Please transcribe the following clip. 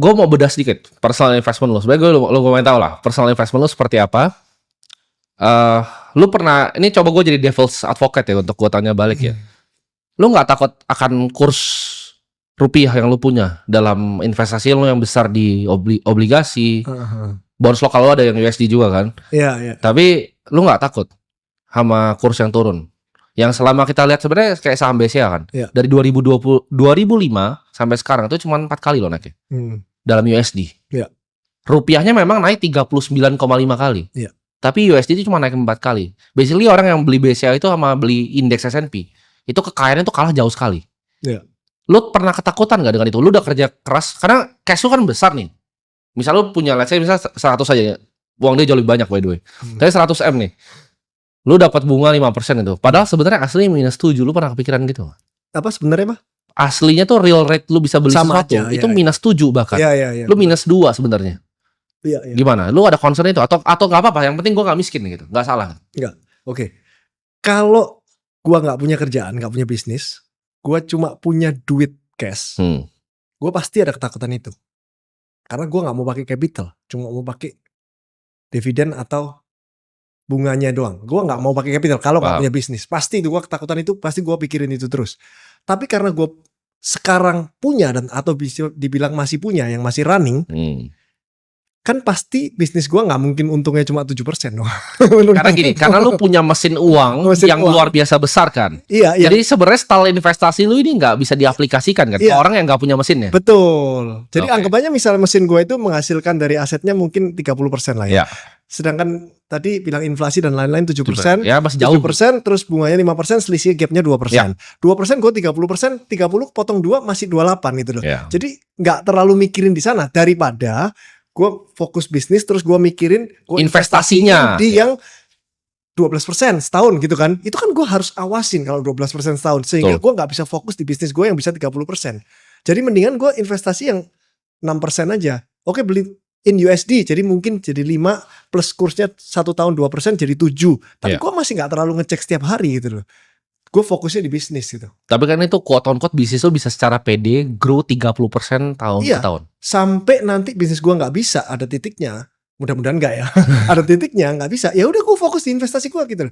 gue mau bedah sedikit personal investment lo. Sebenarnya gue mau tahu lah personal investment lo seperti apa. Lu pernah, ini coba gue jadi devil's advocate ya untuk gue tanya balik ya. Lu nggak takut akan kurs rupiah yang lu punya dalam investasi lu yang besar di obligasi, bonds lokal lu ada yang USD juga kan? Iya. Tapi lu nggak takut sama kurs yang turun? Yang selama kita lihat sebenarnya kayak saham BCA kan, dari 2005 sampai sekarang itu cuma 4 kali loh naiknya dalam USD. Rupiahnya memang naik 39,5 kali. Tapi USD itu cuma naik 4 kali. Basically orang yang beli BCA itu sama beli indeks S&P itu kekayaannya tuh kalah jauh sekali. Lu pernah ketakutan gak dengan itu? Lu udah kerja keras karena cash lu kan besar nih. Misal lu punya let's say misal 100 aja, uang dia jauh lebih banyak by the way. Tapi 100 M nih. Lu dapat bunga 5% itu. Padahal sebenarnya asli minus 7. Lu pernah kepikiran gitu? Apa sebenarnya, Pak? Aslinya tuh real rate lu bisa beli sama sesuatu aja, itu minus 7 bahkan. Lu minus 2 sebenarnya. Gimana? Lu ada concern itu atau nggak apa-apa? Yang penting gue nggak miskin gitu, nggak salah. Nggak. Oke. Kalau gue nggak punya kerjaan, nggak punya bisnis, gue cuma punya duit cash, gue pasti ada ketakutan itu. Karena gue nggak mau pakai capital, cuma mau pakai dividen atau bunganya doang. Gue nggak mau pakai capital kalau nggak punya bisnis. Pasti itu gue ketakutan itu, pasti gue pikirin itu terus. Tapi karena gue sekarang punya dan atau bisa dibilang masih punya yang masih running. Kan pasti bisnis gue nggak mungkin untungnya cuma 7% dong. Karena gini, karena lu punya mesin uang yang luar biasa besar kan. Iya. Jadi sebenarnya style investasi lu ini nggak bisa diaplikasikan kan ke orang yang nggak punya mesinnya. Betul. Jadi anggapannya misalnya mesin gue itu menghasilkan dari asetnya mungkin 30% lah ya. Sedangkan tadi bilang inflasi dan lain-lain 7%. Ya masih jauh. 7% terus bunganya 5%, selisih gapnya 2%. 2% gue 30%, 30 potong 2 masih 28 gitu loh. Jadi nggak terlalu mikirin di sana daripada gue fokus bisnis terus gue mikirin investasinya di yang 12% setahun gitu kan. Itu kan gue harus awasin kalau 12% setahun sehingga gue gak bisa fokus di bisnis gue yang bisa 30%. Jadi mendingan gue investasi yang 6% aja. Oke, beli in USD jadi mungkin jadi 5 plus kursnya 1 tahun 2% jadi 7. Tapi gue masih gak terlalu ngecek setiap hari gitu loh. Gue fokusnya di bisnis gitu. Tapi kan itu quote on quote bisnis lo bisa secara pede grow 30% tahun ke tahun. Sampai nanti bisnis gue nggak bisa ada titiknya. Mudah-mudahan nggak ya. Ada titiknya nggak bisa. Ya udah gue fokus di investasi gue gitu.